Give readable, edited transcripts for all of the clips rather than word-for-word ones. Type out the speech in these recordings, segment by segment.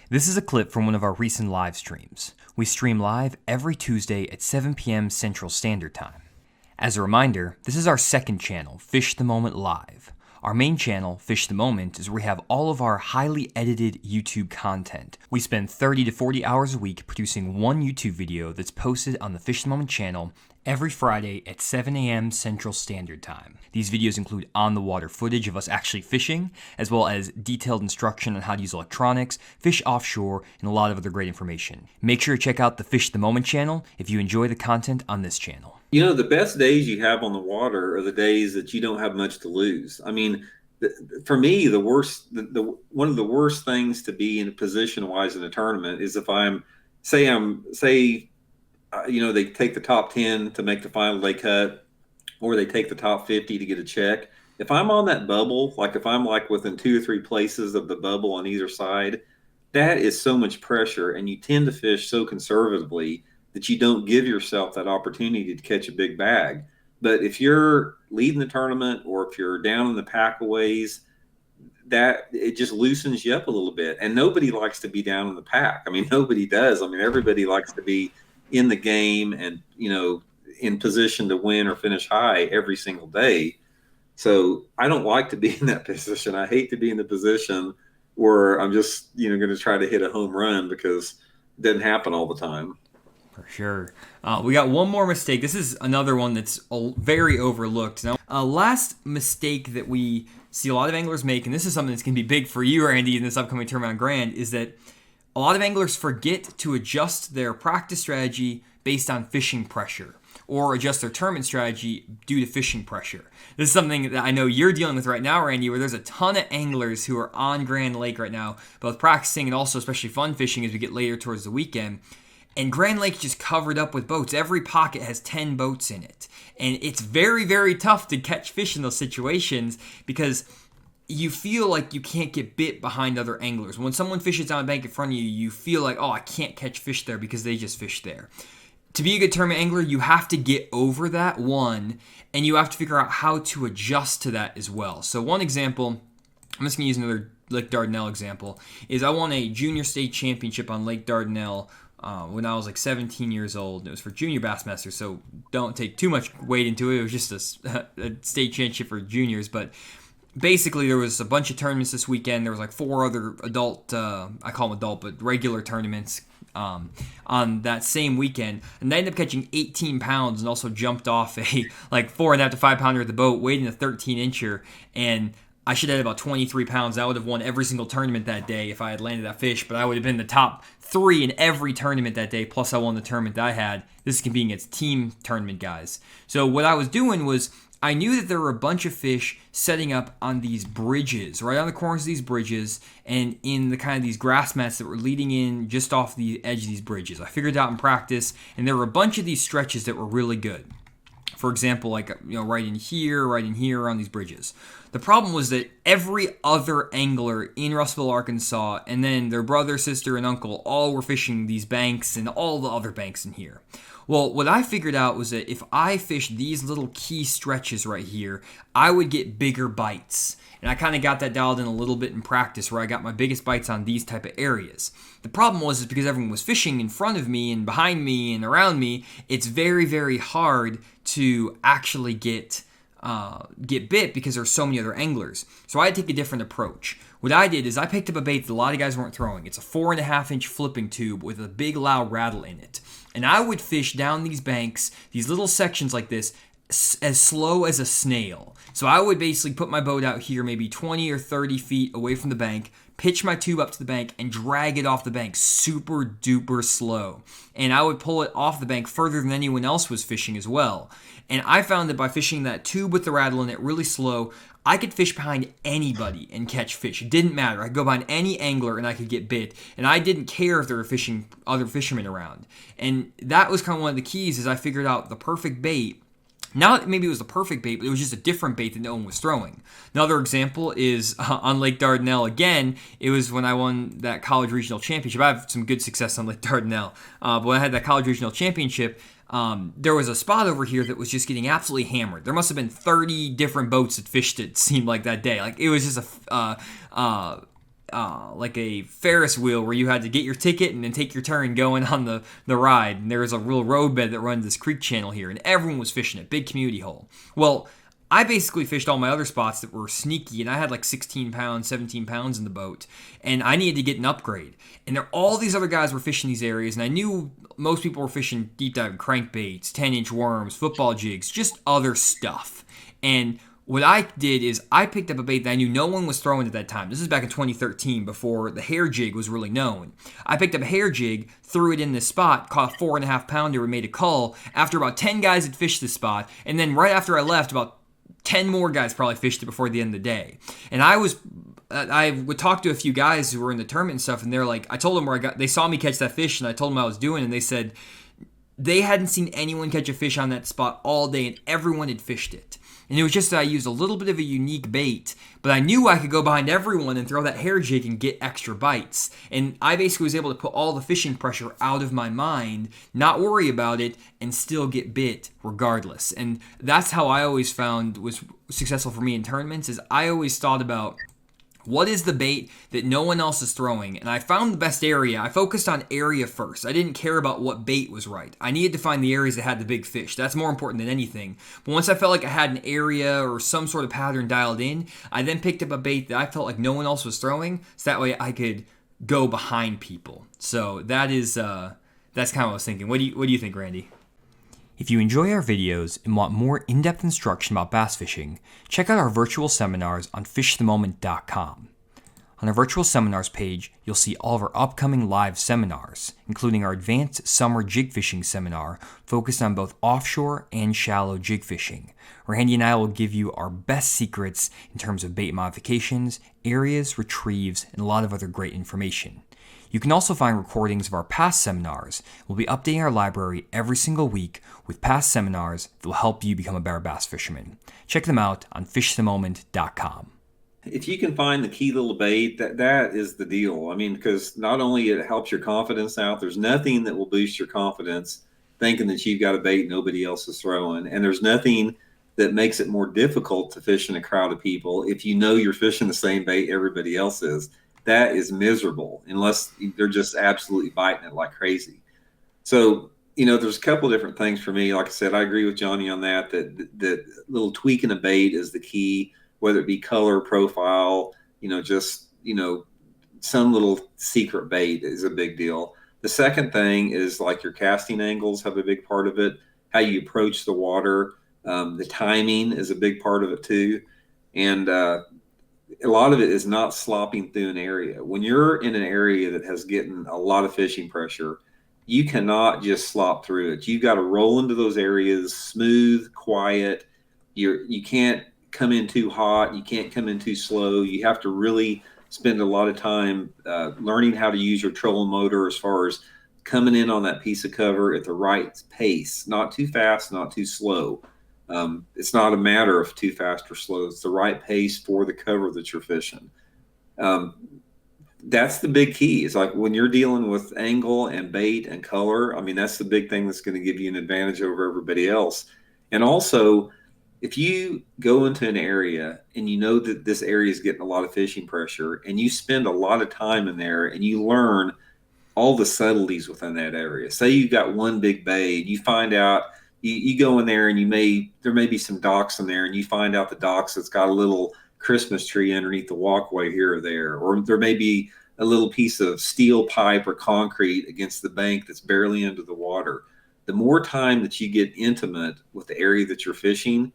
This is a clip from one of our recent live streams. We stream live every Tuesday at 7 p.m. Central Standard Time. As a reminder, this is our second channel, Fish the Moment Live. Our main channel, Fish the Moment, is where we have all of our highly edited YouTube content. We spend 30 to 40 hours a week producing one YouTube video that's posted on the Fish the Moment channel every Friday at 7 a.m. Central Standard Time. These videos include on-the-water footage of us actually fishing, as well as detailed instruction on how to use electronics, fish offshore, and a lot of other great information. Make sure to check out the Fish the Moment channel if you enjoy the content on this channel. You know, the best days you have on the water are the days that you don't have much to lose. I mean, for me, the worst, one of the worst things to be in a position-wise in a tournament is if they take the top 10 to make the final day cut, or they take the top 50 to get a check. If I'm on that bubble, like if I'm like within 2 or 3 places of the bubble on either side, that is so much pressure, and you tend to fish so conservatively that you don't give yourself that opportunity to catch a big bag. But if you're leading the tournament, or if you're down in the pack a ways, that it just loosens you up a little bit. And nobody likes to be down in the pack. I mean, nobody does. I mean, everybody likes to be in the game and, in position to win or finish high every single day. So I don't like to be in that position. I hate to be in the position where I'm just, going to try to hit a home run, because it doesn't happen all the time. For sure. We got one more mistake. This is another one that's very overlooked. Now, last mistake that we see a lot of anglers make, and this is something that's going to be big for you, Randy, in this upcoming tournament on Grand, is that a lot of anglers forget to adjust their practice strategy based on fishing pressure, or adjust their tournament strategy due to fishing pressure. This is something that I know you're dealing with right now, Randy, where there's a ton of anglers who are on Grand Lake right now, both practicing and also especially fun fishing as we get later towards the weekend. And Grand Lake just covered up with boats. Every pocket has 10 boats in it. And it's very, very tough to catch fish in those situations, because you feel like you can't get bit behind other anglers. When someone fishes down a bank in front of you, you feel like, oh, I can't catch fish there because they just fished there. To be a good tournament angler, you have to get over that, one, and you have to figure out how to adjust to that as well. So one example, I'm just going to use another Lake Dardanelle example, is I won a junior state championship on Lake Dardanelle when I was like 17 years old. It was for junior Bassmaster, so don't take too much weight into it. It was just a state championship for juniors, but basically there was a bunch of tournaments this weekend. There was like 4 other adult, I call them adult, but regular tournaments on that same weekend, and I ended up catching 18 pounds and also jumped off a like 4.5 to 5 pounder at the boat, weighed in a 13-incher, and I should have had about 23 pounds. I would have won every single tournament that day if I had landed that fish, but I would have been the top 3 in every tournament that day, plus I won the tournament that I had. This is competing against team tournament guys. So what I was doing was, I knew that there were a bunch of fish setting up on these bridges, right on the corners of these bridges, and in the kind of these grass mats that were leading in just off the edge of these bridges. I figured it out in practice, and there were a bunch of these stretches that were really good. For example, like, right in here, on these bridges. The problem was that every other angler in Russellville, Arkansas, and then their brother, sister, and uncle all were fishing these banks and all the other banks in here. Well, what I figured out was that if I fished these little key stretches right here, I would get bigger bites. And I kind of got that dialed in a little bit in practice, where I got my biggest bites on these type of areas. The problem was, is because everyone was fishing in front of me and behind me and around me, it's very, very hard to actually get bit because there's so many other anglers. So I had to take a different approach. What I did is I picked up a bait that a lot of guys weren't throwing. It's a 4.5-inch flipping tube with a big loud rattle in it. And I would fish down these banks, these little sections like this, as slow as a snail. So I would basically put my boat out here maybe 20 or 30 feet away from the bank, pitch my tube up to the bank, and drag it off the bank super duper slow. And I would pull it off the bank further than anyone else was fishing as well. And I found that by fishing that tube with the rattle in it really slow, I could fish behind anybody and catch fish. It didn't matter. I could go behind any angler and I could get bit. And I didn't care if there were fishing other fishermen around. And that was kind of one of the keys, is I figured out the perfect bait. Not maybe it was the perfect bait, but it was just a different bait that no one was throwing. Another example is on Lake Dardanelle again. It was when I won that college regional championship. I have some good success on Lake Dardanelle. But when I had that college regional championship, there was a spot over here that was just getting absolutely hammered. There must have been 30 different boats that fished it, seemed like, that day. Like, it was just like a Ferris wheel where you had to get your ticket and then take your turn going on the ride. And there was a real roadbed that runs this creek channel here, and everyone was fishing it. Big community hole. Well, I basically fished all my other spots that were sneaky, and I had like 16 pounds, 17 pounds in the boat, and I needed to get an upgrade. And all these other guys were fishing these areas, and I knew most people were fishing deep dive crankbaits, 10-inch worms, football jigs, just other stuff. And what I did is I picked up a bait that I knew no one was throwing at that time. This is back in 2013, before the hair jig was really known. I picked up a hair jig, threw it in this spot, caught a 4.5 pounder, and made a call after about 10 guys had fished this spot. And then right after I left, about 10 more guys probably fished it before the end of the day. And I would talk to a few guys who were in the tournament and stuff, and they're like, I told them they saw me catch that fish, and I told them what I was doing, and they said they hadn't seen anyone catch a fish on that spot all day, and everyone had fished it. And it was just that I used a little bit of a unique bait, but I knew I could go behind everyone and throw that hair jig and get extra bites. And I basically was able to put all the fishing pressure out of my mind, not worry about it, and still get bit regardless. And that's how I always found was successful for me in tournaments, is I always thought about what is the bait that no one else is throwing? And I found the best area. I focused on area first. I didn't care about what bait was right. I needed to find the areas that had the big fish. That's more important than anything. But once I felt like I had an area or some sort of pattern dialed in, I then picked up a bait that I felt like no one else was throwing, so that way I could go behind people. So that's kind of what I was thinking. What do you think, Randy? If you enjoy our videos and want more in-depth instruction about bass fishing, check out our virtual seminars on fishthemoment.com. On our virtual seminars page, you'll see all of our upcoming live seminars, including our advanced summer jig fishing seminar focused on both offshore and shallow jig fishing, where Randy and I will give you our best secrets in terms of bait modifications, areas, retrieves, and a lot of other great information. You can also find recordings of our past seminars. We'll be updating our library every single week with past seminars that will help you become a better bass fisherman. Check them out on fishthemoment.com. If you can find the key little bait, that is the deal. I mean, because not only it helps your confidence out, there's nothing that will boost your confidence thinking that you've got a bait nobody else is throwing. And there's nothing that makes it more difficult to fish in a crowd of people if you know you're fishing the same bait everybody else is. That is miserable unless they're just absolutely biting it like crazy. So, there's a couple of different things for me. Like I said, I agree with Johnny on that little tweaking a bait is the key, whether it be color, profile, some little secret bait is a big deal. The second thing is like your casting angles have a big part of it, how you approach the water. The timing is a big part of it too. And, a lot of it is not slopping through an area. When you're in an area that has getting a lot of fishing pressure, you cannot just slop through it. You've got to roll into those areas smooth, quiet. You can't come in too hot. You can't come in too slow. You have to really spend a lot of time learning how to use your trolling motor as far as coming in on that piece of cover at the right pace, not too fast, not too slow. It's not a matter of too fast or slow. It's the right pace for the cover that you're fishing. That's the big key. It's like when you're dealing with angle and bait and color, I mean, that's the big thing that's going to give you an advantage over everybody else. And also, if you go into an area and you know that this area is getting a lot of fishing pressure and you spend a lot of time in there and you learn all the subtleties within that area. Say you've got one big bay and you find out, you go in there and there may be some docks in there and you find out the docks that's got a little Christmas tree underneath the walkway here or there, or there may be a little piece of steel pipe or concrete against the bank that's barely under the water. The more time that you get intimate with the area that you're fishing,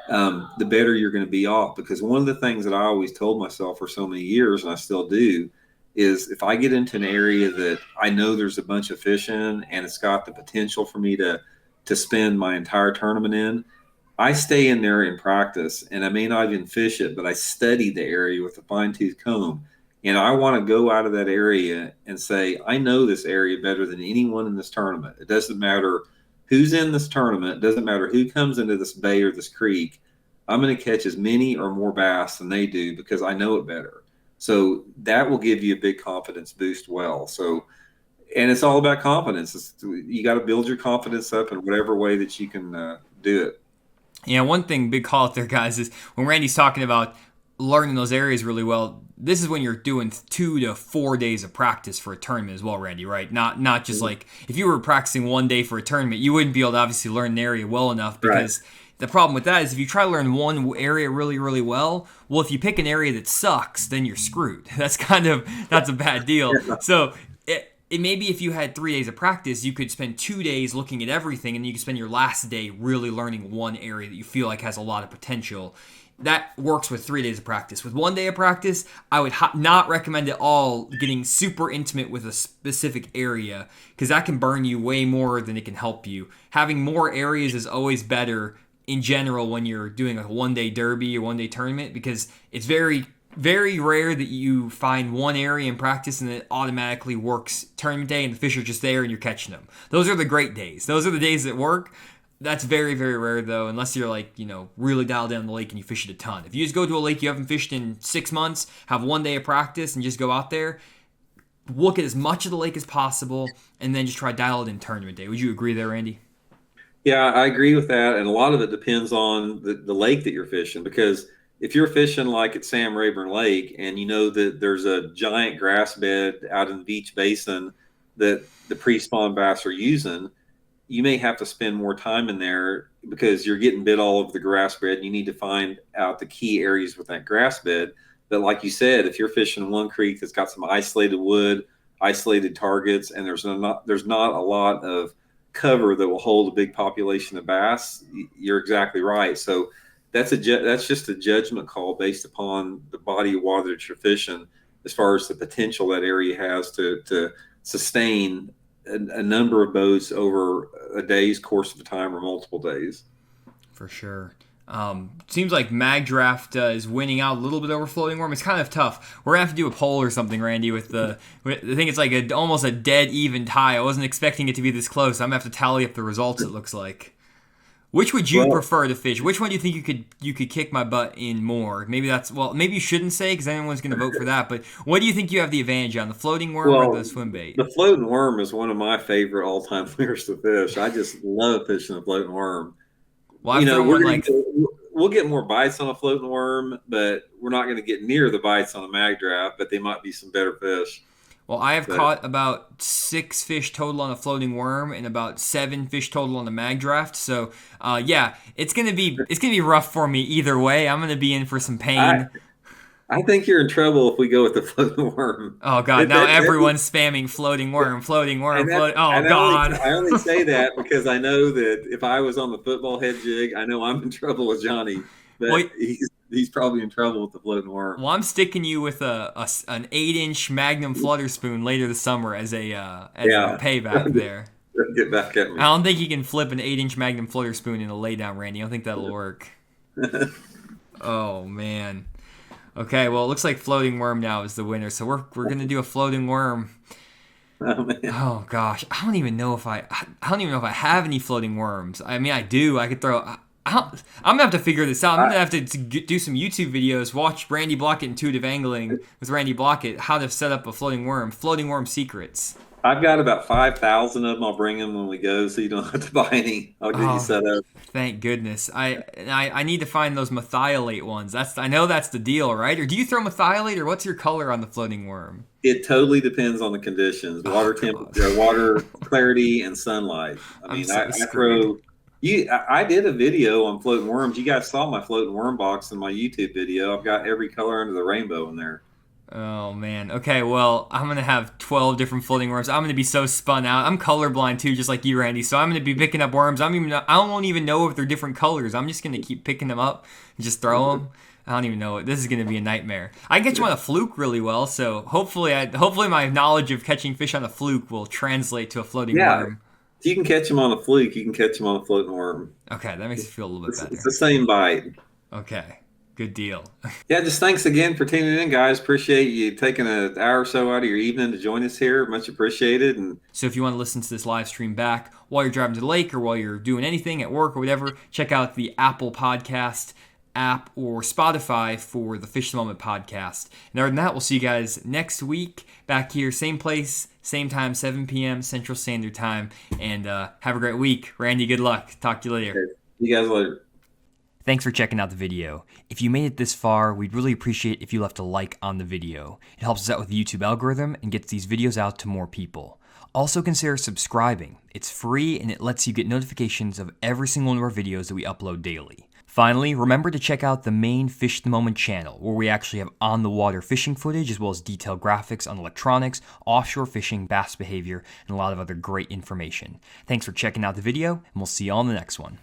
the better you're going to be off. Because one of the things that I always told myself for so many years, and I still do, is if I get into an area that I know there's a bunch of fish in and it's got the potential for me to spend my entire tournament in, I stay in there in practice, and I may not even fish it, but I study the area with a fine-tooth comb. And I want to go out of that area and say, I know this area better than anyone in this tournament. It doesn't matter who's in this tournament. It doesn't matter who comes into this bay or this creek. I'm going to catch as many or more bass than they do because I know it better. So that will give you a big confidence boost well. So, and it's all about confidence. You got to build your confidence up in whatever way that you can do it. Yeah, one thing, big call out there, guys, is when Randy's talking about learning those areas really well, this is when you're doing 2 to 4 days of practice for a tournament as well, Randy, right? Not just like if you were practicing 1 day for a tournament, you wouldn't be able to obviously learn an area well enough because the problem with that is if you try to learn one area really, really well, if you pick an area that sucks, then you're screwed. That's a bad deal. So it maybe if you had 3 days of practice, you could spend 2 days looking at everything, and you could spend your last day really learning one area that you feel like has a lot of potential. That works with 3 days of practice. With 1 day of practice, I would not recommend at all getting super intimate with a specific area because that can burn you way more than it can help you. Having more areas is always better in general when you're doing a 1 day derby or 1 day tournament because it's very, very rare that you find one area in practice and it automatically works tournament day and the fish are just there and you're catching them. Those are the great days. Those are the days that work. That's very, very rare, though, unless you're, like, really dialed down the lake and you fish it a ton. If you just go to a lake you haven't fished in 6 months, have 1 day of practice, and just go out there, look at as much of the lake as possible, and then just try to dial it in tournament day. Would you agree there, Randy? Yeah, I agree with that. And a lot of it depends on the lake that you're fishing because if you're fishing like at Sam Rayburn Lake and you know that there's a giant grass bed out in the beach basin that the pre-spawn bass are using, you may have to spend more time in there because you're getting bit all over the grass bed and you need to find out the key areas with that grass bed. But like you said, if you're fishing one creek that's got some isolated wood, isolated targets, and there's not a lot of cover that will hold a big population of bass, you're exactly right. So that's just a judgment call based upon the body of water that you're fishing as far as the potential that area has to sustain a number of boats over a day's course of time or multiple days. For sure. Seems like Mag Draft is winning out a little bit over Floating Worm. It's kind of tough. We're gonna have to do a poll or something, Randy. I think it's like almost a dead even tie. I wasn't expecting it to be this close. I'm gonna have to tally up the results. It looks like. Which would you prefer to fish? Which one do you think you could kick my butt in more? Maybe maybe you shouldn't say because anyone's going to vote for that. But what do you think you have the advantage on, the floating worm or the swim bait? The floating worm is one of my favorite all-time lures to fish. I just love fishing the floating worm. Well, we'll get more bites on a floating worm, but we're not going to get near the bites on a mag draft. But they might be some better fish. Well, I have caught about 6 fish total on a floating worm and about 7 fish total on the mag draft. So, yeah, it's gonna be rough for me either way. I'm gonna be in for some pain. I think you're in trouble if we go with the floating worm. Oh God! Now everyone's spamming floating worm, floating worm. Oh God! I only say that because I know that if I was on the football head jig, I know I'm in trouble with Johnny. But he's probably in trouble with the floating worm. Well, I'm sticking you with an 8-inch Magnum flutter spoon later this summer as a payback there. Get back at me. I don't think you can flip an 8-inch Magnum flutter spoon in a laydown, Randy. I don't think that'll work. Oh man. Okay, well, it looks like floating worm now is the winner. So we're gonna do a floating worm. Oh man. Oh gosh, I don't even know if I have any floating worms. I mean, I do. I could throw. I'm gonna have to figure this out. I'm gonna have to do some YouTube videos. Watch Randy Blockett Intuitive Angling with Randy Blockett, how to set up a floating worm secrets. I've got about 5,000 of them. I'll bring them when we go, so you don't have to buy any. I'll get you set up. Thank goodness. I need to find those methylate ones. I know that's the deal, right? Or do you throw methylate, or what's your color on the floating worm? It totally depends on the conditions: water temperature, water clarity, and sunlight. I throw. I did a video on floating worms. You guys saw my floating worm box in my YouTube video. I've got every color under the rainbow in there. Oh man. Okay, well, I'm gonna have 12 different floating worms. I'm gonna be so spun out. I'm colorblind too, just like you, Randy. So I'm gonna be picking up worms. I won't even know if they're different colors. I'm just gonna keep picking them up and just throw them. I don't even know it. This is gonna be a nightmare. I can catch them on a fluke really well, so hopefully my knowledge of catching fish on a fluke will translate to a floating worm. If you can catch them on a fluke, you can catch them on a floating worm. Okay, that makes me feel a little bit better. It's the same bite. Okay. Good deal. Yeah, just thanks again for tuning in, guys. Appreciate you taking an hour or so out of your evening to join us here. Much appreciated. And so if you want to listen to this live stream back while you're driving to the lake or while you're doing anything at work or whatever, check out the Apple Podcast app or Spotify for the Fish the Moment podcast. And other than that, we'll see you guys next week back here, same place, same time, 7 p.m. Central Standard Time. And have a great week. Randy, good luck. Talk to you later. See you guys later. Thanks for checking out the video. If you made it this far, we'd really appreciate if you left a like on the video. It helps us out with the YouTube algorithm and gets these videos out to more people. Also consider subscribing. It's free and it lets you get notifications of every single one of our videos that we upload daily. Finally, remember to check out the main Fish the Moment channel, where we actually have on-the-water fishing footage as well as detailed graphics on electronics, offshore fishing, bass behavior, and a lot of other great information. Thanks for checking out the video, and we'll see you on the next one.